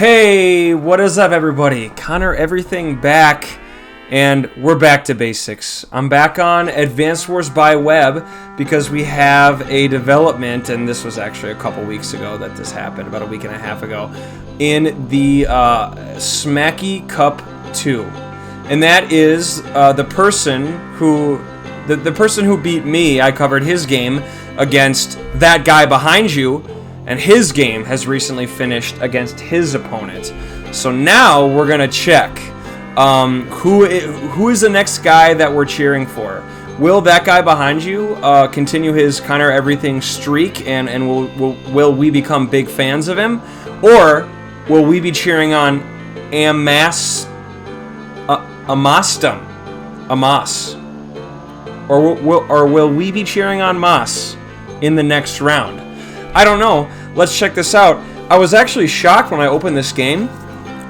Hey, what is up, everybody? Connor Everything back, and we're back to basics. I'm back on Advanced Wars by Web because we have a development, and this was actually a couple weeks ago that this happened, about a week and a half ago, in the Smacky Cup 2. And that is the person who beat me. I covered his game against that guy behind you, and his game has recently finished against his opponent. So now we're gonna check who is the next guy that we're cheering for. Will that guy behind you continue his Connor Everything streak, and will we become big fans of him, or will we be cheering on Amas, or will we be cheering on Mas in the next round? I don't know. Let's check this out. I was actually shocked when I opened this game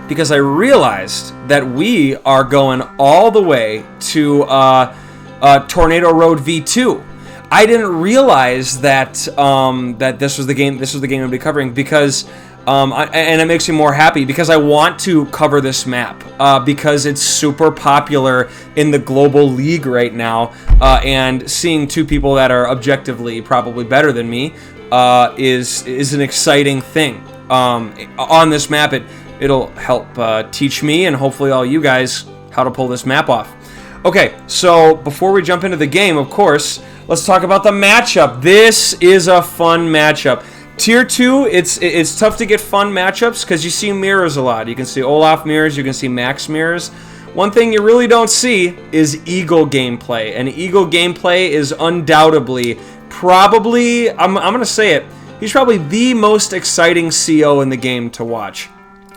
because I realized that we are going all the way to Tornado Road V2. I didn't realize that that this was the game. This was the game I'd be covering because, and it makes me more happy because I want to cover this map because it's super popular in the global league right now, and seeing two people that are objectively probably better than me is an exciting thing. On this map, it'll help teach me and hopefully all you guys how to pull this map off. Okay, so before we jump into the game, of course, let's talk about the matchup. This is a fun matchup. Tier 2, it's tough to get fun matchups because you see mirrors a lot. You can see Olaf mirrors, you can see Max mirrors. One thing you really don't see is Eagle gameplay, and Eagle gameplay is undoubtedly probably, I'm going to say it, he's probably the most exciting CO in the game to watch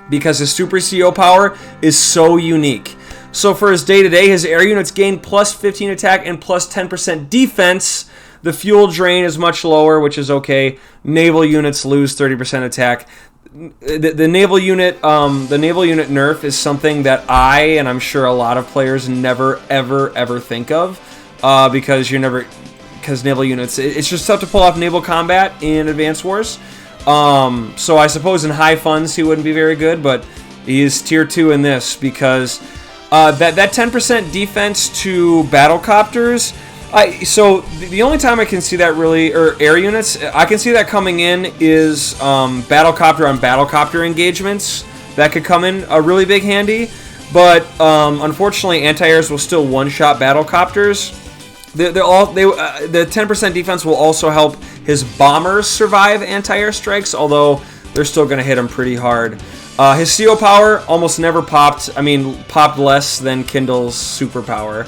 because his super CO power is so unique. So for his day-to-day, his air units gain plus 15 attack and plus 10% defense. The fuel drain is much lower, which is okay. Naval units lose 30% attack. The naval unit nerf is something that I, and I'm sure a lot of players, never ever think of because naval units, it's just tough to pull off naval combat in Advanced Wars. So I suppose in high funds he wouldn't be very good, but he is tier 2 in this because that 10% defense to battlecopters. So the only time I can see that really, or air units, I can see that coming in is battlecopter on battlecopter engagements. That could come in a really big handy, but unfortunately anti-airs will still one-shot battlecopters. The 10% defense will also help his bombers survive anti-air strikes, although they're still going to hit him pretty hard. His CO power almost never popped. I mean, popped less than Kindle's superpower,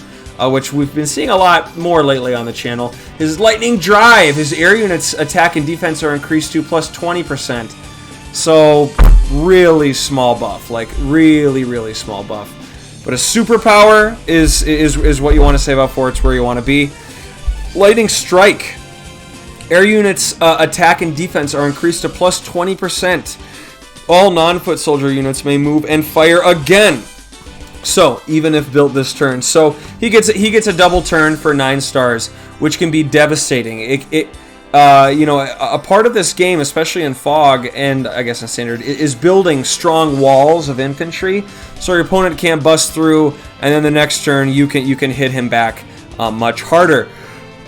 which we've been seeing a lot more lately on the channel. His lightning drive, his air units attack and defense are increased to plus 20%. So really small buff, like really small buff. But a superpower is what you want to save up for. It's where you want to be. Lightning Strike. Air units attack and defense are increased to plus 20%. All non-foot soldier units may move and fire again. So even if built this turn, so he gets a double turn for 9 stars, which can be devastating. A part of this game, especially in Fog and I guess in Standard, is building strong walls of infantry, so your opponent can't bust through, and then the next turn you can hit him back much harder.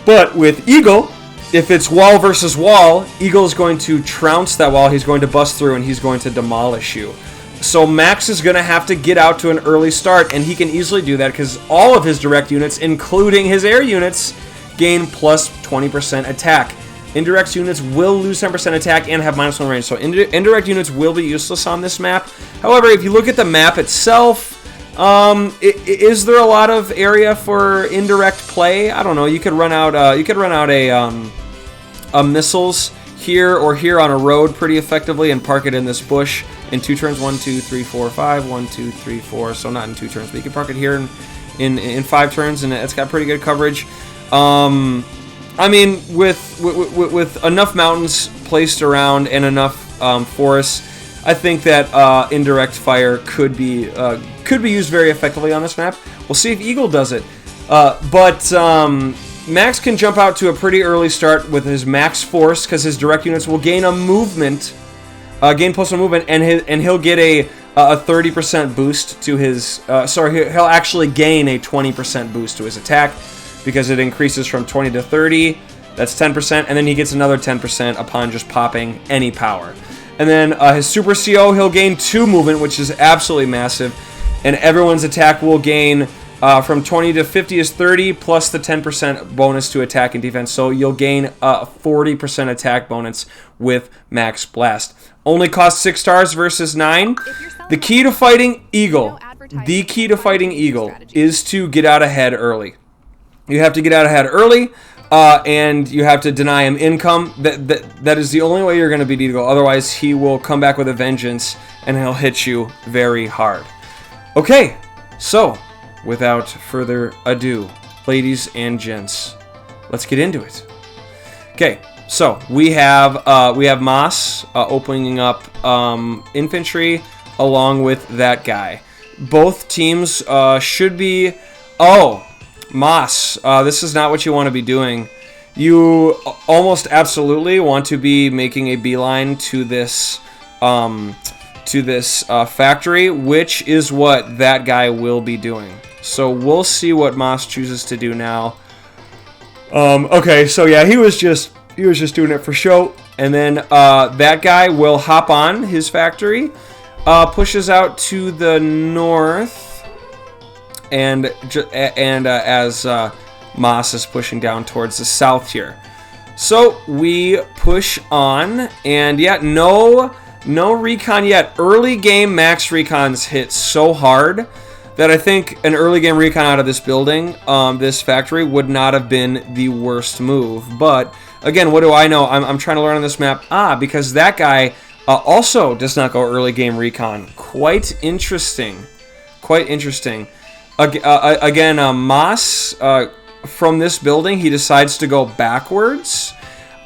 But with Eagle, if it's wall versus wall, Eagle is going to trounce that wall. He's going to bust through and he's going to demolish you. So Max is going to have to get out to an early start, and he can easily do that because all of his direct units, including his air units, gain plus 20% attack. Indirect units will lose 10% attack and have -1 range, so indirect units will be useless on this map. However, if you look at the map itself, is there a lot of area for indirect play? I don't know. You could run out a missiles here or here on a road pretty effectively and park it in this bush in 2 turns. 1, 2, 3, 4, 5. 1, 2, 3, 4. So not in 2 turns, but you can park it here in 5 turns, and it's got pretty good coverage. I mean, with enough mountains placed around and enough forests, I think that indirect fire could be used very effectively on this map. We'll see if Eagle does it. But Max can jump out to a pretty early start with his max force because his direct units will gain a movement gain postal movement, and he'll get a 30% boost to his. He'll actually gain a 20% boost to his attack because it increases from 20 to 30. That's 10%, and then he gets another 10% upon just popping any power. And then his Super CO, he'll gain 2 movement, which is absolutely massive, and everyone's attack will gain from 20 to 50 is 30 plus the 10% bonus to attack and defense. So you'll gain a 40% attack bonus with Max Blast. Only costs 6 stars versus 9. The key to fighting Eagle, is to get out ahead early. You have to get out ahead early, and you have to deny him income. That is the only way you're going to beat Eagle. Otherwise, he will come back with a vengeance, and he'll hit you very hard. Okay, so without further ado, ladies and gents, let's get into it. Okay, so we have Moss opening up infantry along with that guy. Both teams should be... Oh, Moss, this is not what you want to be doing. You almost absolutely want to be making a beeline to this factory, which is what that guy will be doing. So we'll see what Moss chooses to do now. Okay, so yeah, he was just doing it for show, and then that guy will hop on his factory, pushes out to the north, and as Moss is pushing down towards the south here. So we push on, and yeah, no recon yet. Early game max recons hit so hard that I think an early game recon out of this building, this factory, would not have been the worst move. But again, what do I know? I'm trying to learn on this map. Because that guy also does not go early game recon. Quite interesting. Again, Moss, from this building, he decides to go backwards.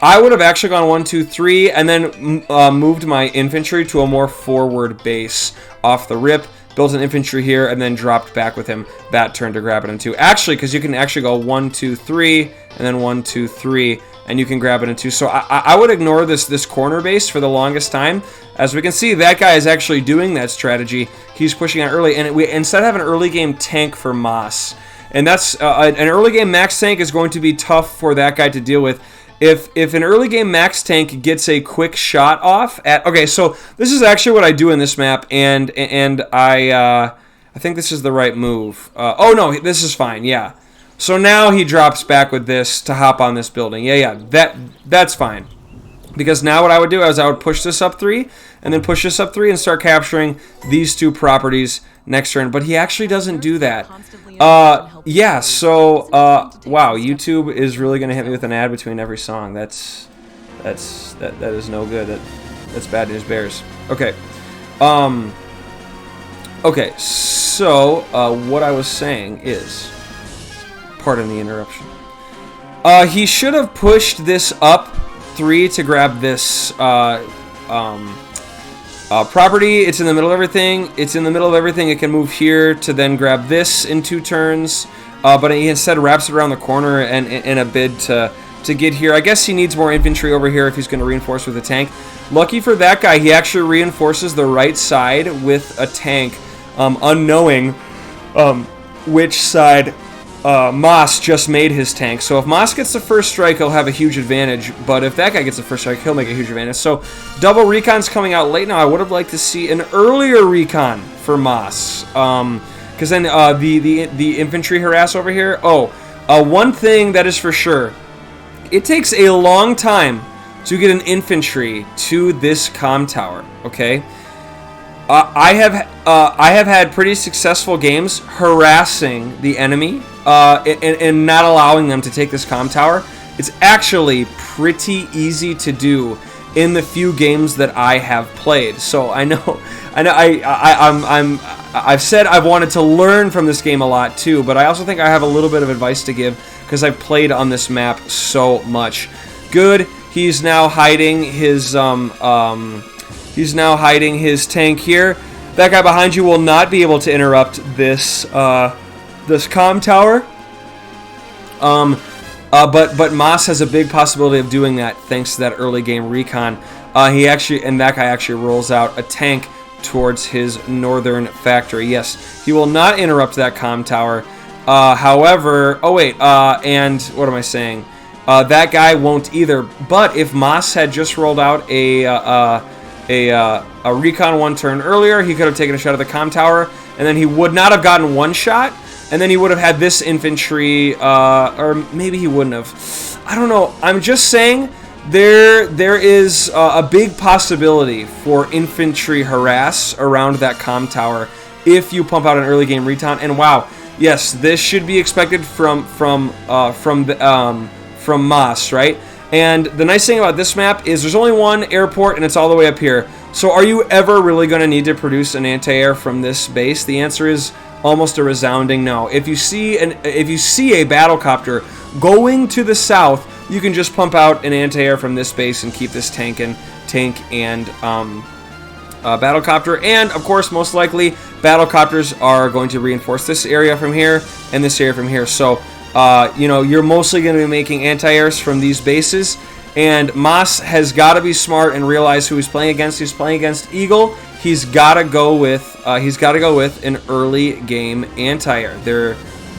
I would have actually gone 1, 2, 3, and then moved my infantry to a more forward base off the rip. Built an infantry here, and then dropped back with him that turn to grab it in 2. Actually, because you can actually go 1, 2, 3, and then 1, 2, 3, and you can grab it in 2. So I would ignore this corner base for the longest time. As we can see, that guy is actually doing that strategy. He's pushing out early, and we instead have an early game tank for Moss. And that's an early game max tank is going to be tough for that guy to deal with. If an early game max tank gets a quick shot off at... Okay, so this is actually what I do in this map, and I think this is the right move. Oh, no, this is fine, yeah. So now he drops back with this to hop on this building. Yeah, that's fine. Because now what I would do is I would push this up 3, and then push this up 3 and start capturing these 2 properties next turn. But he actually doesn't do that. Yeah, so, wow, YouTube is really going to hit me with an ad between every song. That is no good. That's bad news bears. Okay. Okay, so, what I was saying is, pardon the interruption. He should have pushed this up 3 to grab this, property. It's in the middle of everything. It can move here to then grab this in 2 turns. But he instead wraps it around the corner and in a bid to get here. I guess he needs more infantry over here if he's going to reinforce with a tank. Lucky for that guy, he actually reinforces the right side with a tank, unknowing which side Moss just made his tank. So if Moss gets the first strike, he'll have a huge advantage. But if that guy gets the first strike, he'll make a huge advantage. So double recon's coming out late now. I would have liked to see an earlier recon for Moss. Because then the infantry harass over here. One thing that is for sure. It takes a long time to get an infantry to this comm tower. Okay? I have had pretty successful games harassing the enemy and not allowing them to take this comm tower. It's actually pretty easy to do in the few games that I have played. So I've said I've wanted to learn from this game a lot too, but I also think I have a little bit of advice to give because I've played on this map so much. Good. He's now hiding his tank here. That guy behind you will not be able to interrupt this this comm tower. But Moss has a big possibility of doing that thanks to that early game recon. That guy actually rolls out a tank towards his northern factory. Yes, he will not interrupt that comm tower. However, and what am I saying? That guy won't either. But if Moss had just rolled out a recon one turn earlier, he could have taken a shot at the comm tower, and then he would not have gotten one shot, and then he would have had this infantry, or maybe he wouldn't have. I don't know. I'm just saying there is a big possibility for infantry harass around that comm tower if you pump out an early game recon. And wow, yes, this should be expected from Moss, right? And the nice thing about this map is there's only one airport, and it's all the way up here. So are you ever really going to need to produce an anti-air from this base? The answer is almost a resounding no. If you see a battlecopter going to the south, you can just pump out an anti-air from this base and keep this tank and battlecopter. And of course, most likely, battlecopters are going to reinforce this area from here and this area from here. So you're mostly going to be making anti-airs from these bases, and Moss has got to be smart and realize who he's playing against. He's playing against Eagle. He's got to go with an early game anti-air.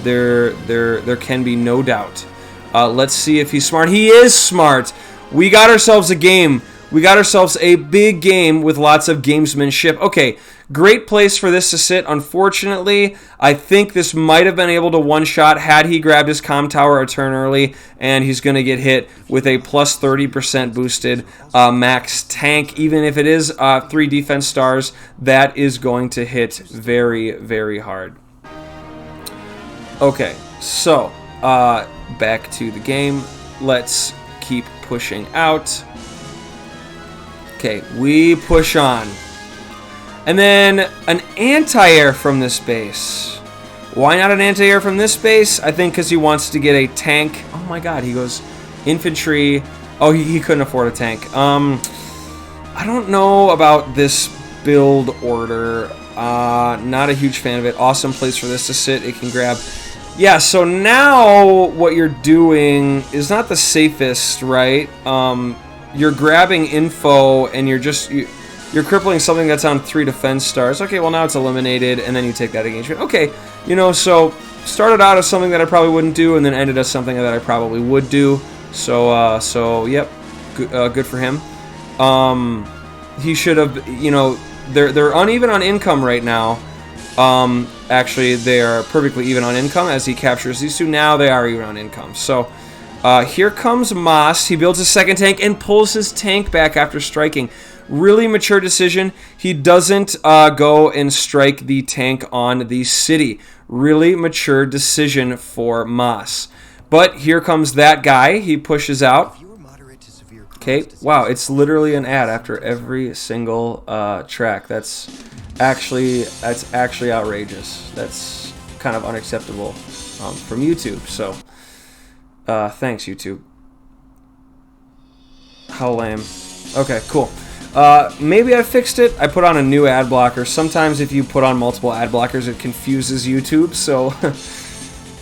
There can be no doubt. Let's see if he's smart. He is smart. We got ourselves a game. We got ourselves a big game with lots of gamesmanship. Okay, great place for this to sit. Unfortunately, I think this might have been able to one-shot had he grabbed his comm tower a turn early, and he's going to get hit with a plus 30% boosted max tank. Even if it is 3 defense stars, that is going to hit very, very hard. Okay, so back to the game. Let's keep pushing out. Okay, we push on. And then an anti-air from this base. Why not an anti-air from this base? I think because he wants to get a tank. Oh my god, he goes infantry. Oh, he couldn't afford a tank. I don't know about this build order. Not a huge fan of it. Awesome place for this to sit. It can grab. Yeah, so now what you're doing is not the safest, right? You're grabbing info and you're crippling something that's on 3 defense stars. Okay, well now it's eliminated, and then you take that engagement. Okay, so started out as something that I probably wouldn't do, and then ended as something that I probably would do. So yep, good for him. He should have, they're uneven on income right now. Actually, they are perfectly even on income as he captures these two. Now they are even on income. So here comes Moss. He builds a second tank and pulls his tank back after striking. Really mature decision. He doesn't go and strike the tank on the city. Really mature decision for Moss. But here comes that guy. He pushes out. Okay, wow, it's literally an ad after every single track. That's actually outrageous. That's kind of unacceptable from YouTube. So thanks, YouTube. How lame. Okay, cool. Maybe I fixed it. I put on a new ad blocker. Sometimes if you put on multiple ad blockers, it confuses YouTube. So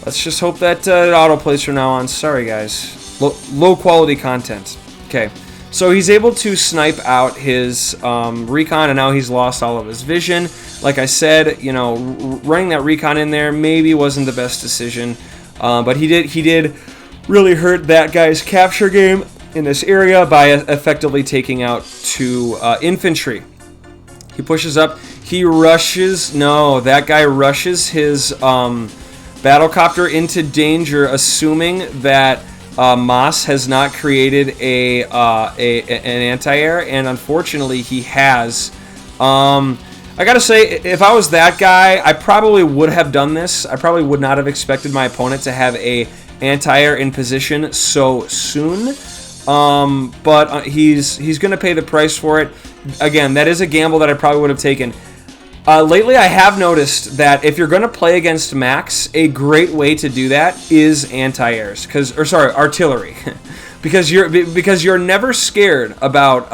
let's just hope that it autoplays from now on. Sorry, guys. Low quality content. Okay. So he's able to snipe out his recon, and now he's lost all of his vision. Like I said, running that recon in there maybe wasn't the best decision, but he did really hurt that guy's capture game in this area by effectively taking out 2 infantry. He pushes up. He rushes. No, that guy rushes his battlecopter into danger, assuming that Moss has not created an anti-air, and unfortunately he has. I gotta say, if I was that guy, I probably would have done this. I probably would not have expected my opponent to have a anti-air in position so soon. But he's going to pay the price for it. Again, that is a gamble that I probably would have taken. Lately, I have noticed that if you're going to play against Max, a great way to do that is anti-airs, artillery, because you're never scared about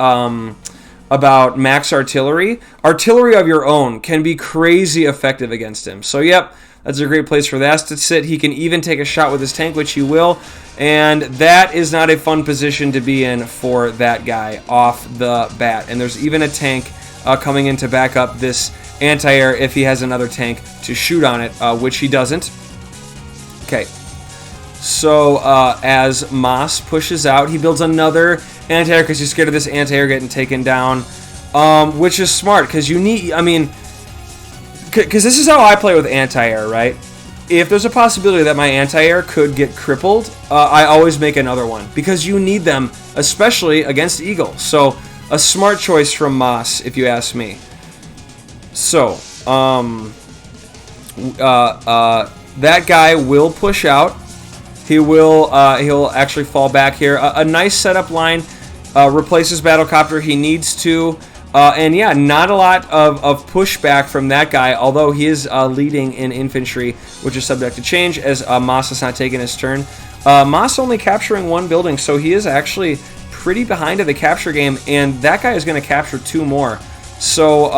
Max artillery. Artillery of your own can be crazy effective against him. So, yep, That's a great place for that to sit. He can even take a shot with his tank, which he will. And that is not a fun position to be in for that guy off the bat. And there's even a tank coming in to back up this anti-air if he has another tank to shoot on it, which he doesn't. Okay. So as Moss pushes out, he builds another anti-air because he's scared of this anti-air getting taken down, which is smart because you need, I mean, because this is how I play with anti-air, right? If there's a possibility that my anti-air could get crippled, I always make another one because you need them, especially against Eagle. So a smart choice from Moss, if you ask me. So that guy will push out. He'll actually fall back here. A nice setup line. Replaces Battlecopter. He needs to. And yeah, not a lot of pushback from that guy, although he is leading in infantry, which is subject to change as Moss has not taken his turn. Moss only capturing one building, so he is actually pretty behind in the capture game, and that guy is going to capture 2 more. So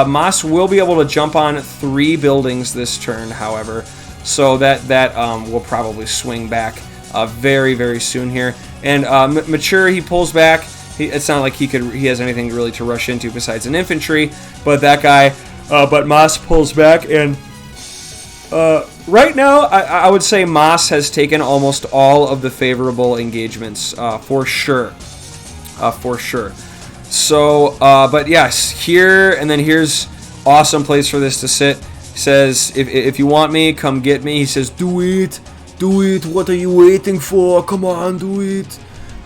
Moss will be able to jump on 3 buildings this turn, however. So that will probably swing back very, very soon here. And Mature, he pulls back. It's not like he has anything really to rush into besides an infantry. But that guy, but Moss pulls back. And right now, I would say Moss has taken almost all of the favorable engagements for sure. For sure. So, but yes, here and then here's awesome place for this to sit. He says, if you want me, come get me. He says, do it. What are you waiting for? Come on, do it.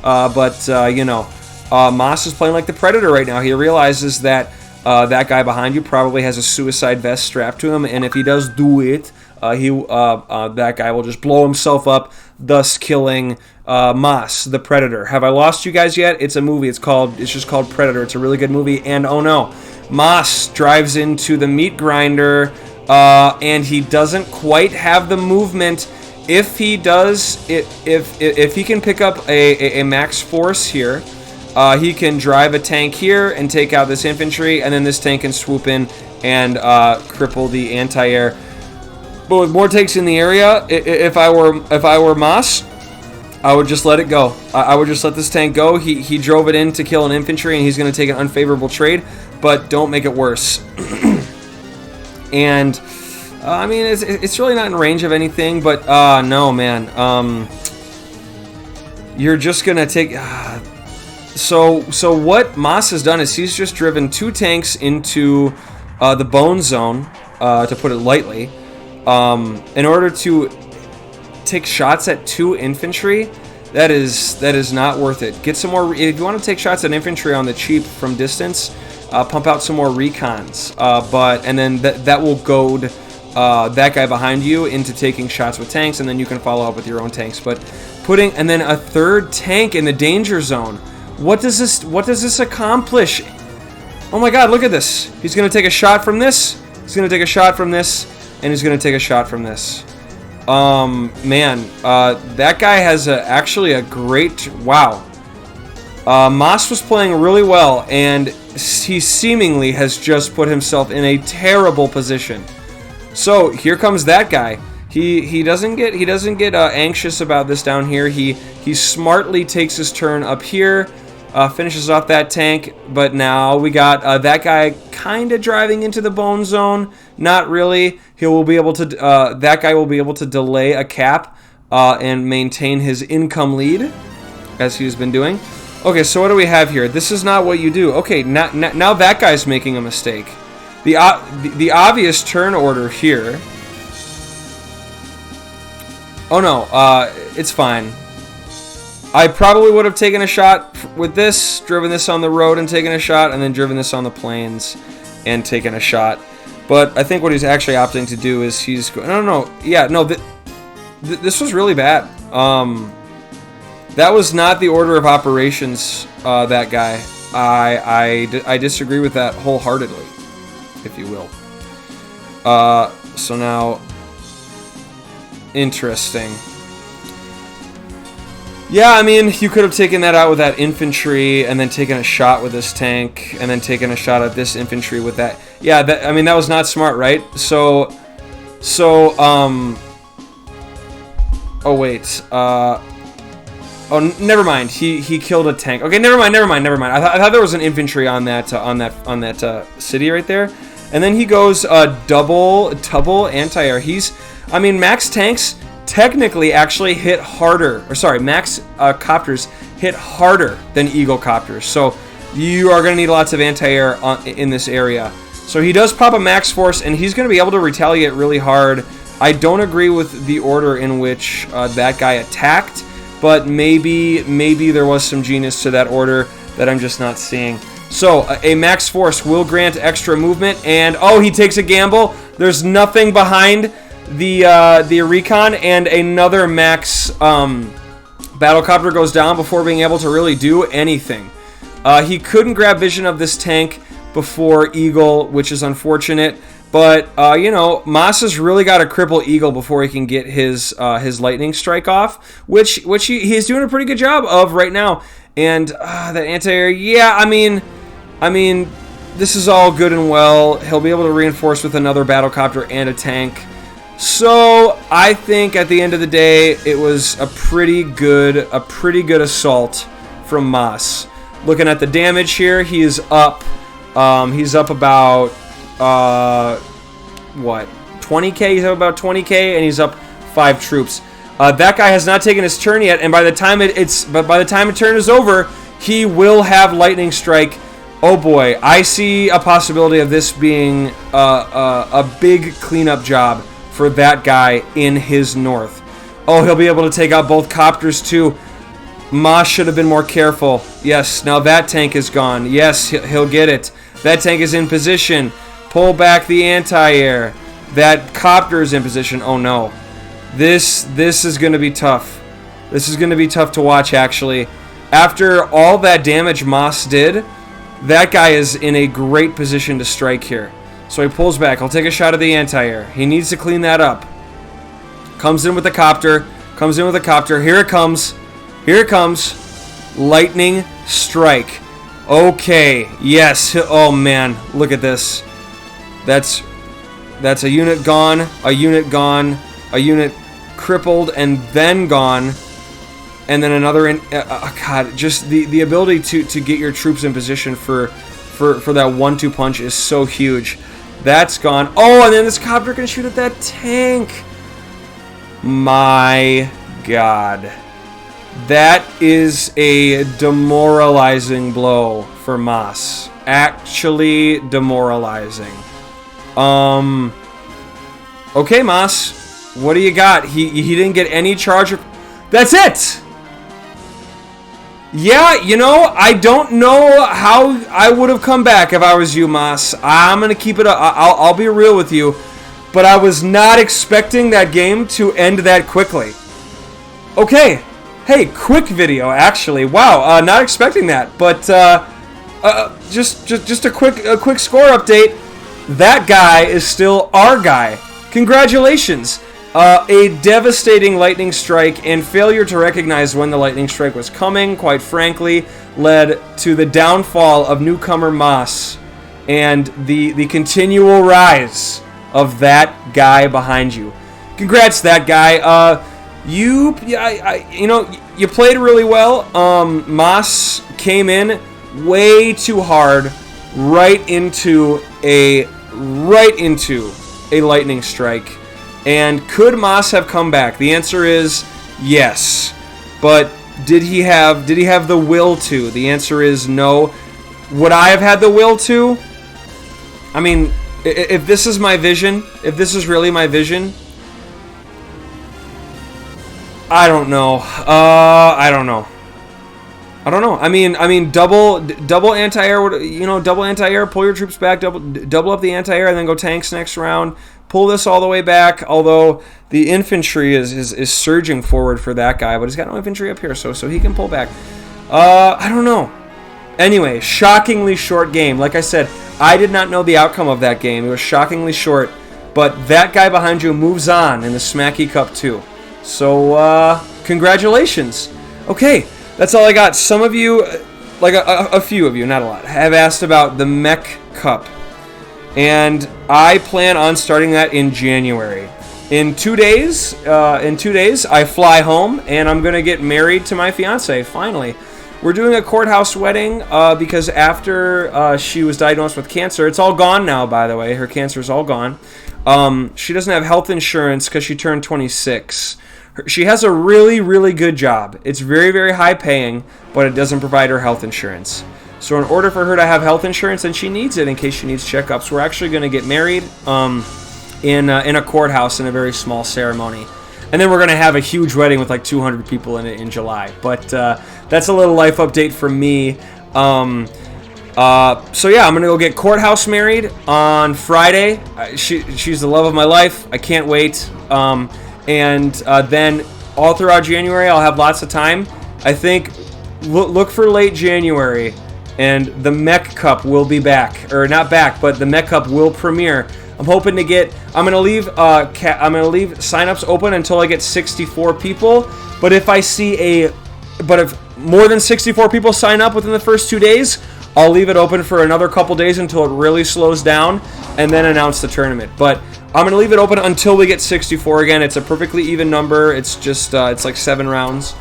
You know, Moss is playing like the Predator right now. He realizes that that guy behind you probably has a suicide vest strapped to him, and if he does do it, that guy will just blow himself up, thus killing Moss, the Predator. Have I lost you guys yet? It's a movie. It's just called Predator. It's a really good movie. And oh no, Moss drives into the meat grinder, and he doesn't quite have the movement. If he does, if he can pick up a max force here, he can drive a tank here and take out this infantry, and then this tank can swoop in and cripple the anti-air. But with more tanks in the area, if I were Moss, I would just let it go. I would just let this tank go. He drove it in to kill an infantry, and he's going to take an unfavorable trade, but don't make it worse. And I mean, it's really not in range of anything, but no, man. You're just going to take... So what Moss has done is he's just driven 2 tanks into the bone zone, to put it lightly, in order to take shots at 2 infantry. That is not worth it. Get some more. If you want to take shots at infantry on the cheap from distance, pump out some more recons. And then that will goad that guy behind you into taking shots with tanks, and then you can follow up with your own tanks. But and then a 3rd tank in the danger zone. What does this accomplish? Oh my God, look at this. He's going to take a shot from this. He's going to take a shot from this. And he's going to take a shot from this. Man, that guy has actually a great... Wow. Moss was playing really well, and he seemingly has just put himself in a terrible position. So here comes that guy. He doesn't get anxious about this down here. He smartly takes his turn up here. Finishes off that tank, but now we got that guy kind of driving into the bone zone. Not really. That guy will be able to delay a cap and maintain his income lead, as he's been doing. Okay, so what do we have here? This is not what you do. Okay, now that guy's making a mistake. The obvious turn order here. Oh no, it's fine. I probably would have taken a shot with this, driven this on the road and taken a shot, and then driven this on the plains and taken a shot. But I think what he's actually opting to do is he's going... No. Yeah, no, this was really bad. That was not the order of operations, that guy. I disagree with that wholeheartedly, if you will. So now... Interesting. Yeah, I mean, you could have taken that out with that infantry and then taken a shot with this tank and then taken a shot at this infantry with that. Yeah, I mean, that was not smart, right? So So, oh wait, oh, never mind. He killed a tank. Okay, never mind. I thought there was an infantry on that city right there. And then he goes double anti-air. I mean, max tanks technically actually hit harder. Or sorry, max copters hit harder than Eagle copters. So you are going to need lots of anti-air in this area. So he does pop a max force, and he's going to be able to retaliate really hard. I don't agree with the order in which that guy attacked, but maybe there was some genius to that order that I'm just not seeing. So a max force will grant extra movement, and oh, he takes a gamble. There's nothing behind the recon, and another max battlecopter goes down before being able to really do anything. He couldn't grab vision of this tank before Eagle, which is unfortunate. But, you know, Moss has really got to cripple Eagle before he can get his lightning strike off, which he's doing a pretty good job of right now. And that anti-air, yeah, I mean, this is all good and well. He'll be able to reinforce with another battlecopter and a tank. So I think at the end of the day, it was a pretty good assault from Moss. Looking at the damage here, he is up. He's up about what? 20k. He's up about 20k, and he's up 5 troops. That guy has not taken his turn yet, and by the time the turn is over, he will have lightning strike. Oh boy, I see a possibility of this being a big cleanup job for that guy in his north. Oh, he'll be able to take out both copters too. Moss should have been more careful. Yes, now that tank is gone. Yes, he'll get it. That tank is in position. Pull back the anti-air. That copter is in position. Oh no. This is going to be tough. This is going to be tough to watch, actually. After all that damage Moss did, that guy is in a great position to strike here. So he pulls back. I'll take a shot of the anti-air. He needs to clean that up. Comes in with the copter. Here it comes. Lightning strike. Okay. Yes. Oh, man. Look at this. That's a unit gone. A unit crippled and then gone. And then another. God, just the ability to get your troops in position for that 1-2 punch is so huge. That's gone. Oh, and then this copter can shoot at that tank. My God. That is a demoralizing blow for Moss. Actually demoralizing. Okay, Moss. What do you got? He didn't get any charge. That's it! Yeah, you know, I don't know how I would have come back if I was you, Moss. I'm going to keep it up. I'll be real with you. But I was not expecting that game to end that quickly. Okay. Hey, quick video, actually. Wow, not expecting that. But just a quick score update. That guy is still our guy. Congratulations. A devastating lightning strike and failure to recognize when the lightning strike was coming, quite frankly, led to the downfall of newcomer Moss and the continual rise of that guy behind you. Congrats, that guy. You played really well. Moss came in way too hard, right into a lightning strike. And could Moss have come back? The answer is yes. But did he have the will to? The answer is no. Would I have had the will to? I mean, if this is my vision, if this is really my vision, I don't know. I don't know. I mean, double anti-air would, double anti-air, pull your troops back, double up the anti-air, and then go tanks next round. Pull this all the way back, although the infantry is surging forward for that guy, but he's got no infantry up here, so he can pull back. I don't know. Anyway, shockingly short game. Like I said, I did not know the outcome of that game. It was shockingly short, but that guy behind you moves on in the Smacky Cup too. So, congratulations. Okay, that's all I got. Some of you, like a few of you, not a lot, have asked about the Mech Cup. and I plan on starting that in January. In 2 days, I fly home, and I'm gonna get married to my fiance. Finally, we're doing a courthouse wedding because after she was diagnosed with cancer, it's all gone now. By the way, her cancer is all gone. She doesn't have health insurance because she turned 26. She has a really, really good job. It's very, very high paying, but it doesn't provide her health insurance. So in order for her to have health insurance, and she needs it in case she needs checkups, we're actually going to get married in a courthouse in a very small ceremony. And then we're going to have a huge wedding with like 200 people in it in July. But that's a little life update from me. So yeah, I'm going to go get courthouse married on Friday. She's the love of my life. I can't wait. And then all throughout January, I'll have lots of time. I think look for late January, and the Mech Cup will be back, or not back, but the Mech Cup will premiere. I'm hoping to get. I'm gonna leave signups open until I get 64 people. But if more than 64 people sign up within the first 2 days, I'll leave it open for another couple days until it really slows down, and then announce the tournament. But I'm going to leave it open until we get 64 again. It's a perfectly even number. It's just, it's like 7 rounds.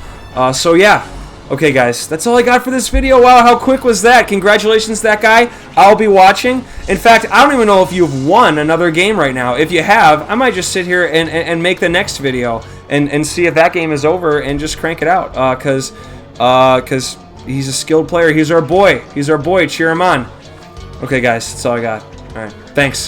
So yeah. Okay, guys, that's all I got for this video. Wow, how quick was that? Congratulations to that guy. I'll be watching. In fact, I don't even know if you've won another game right now. If you have, I might just sit here and make the next video and see if that game is over and just crank it out. Because he's a skilled player. He's our boy. He's our boy. Cheer him on. Okay, guys, that's all I got. All right, thanks.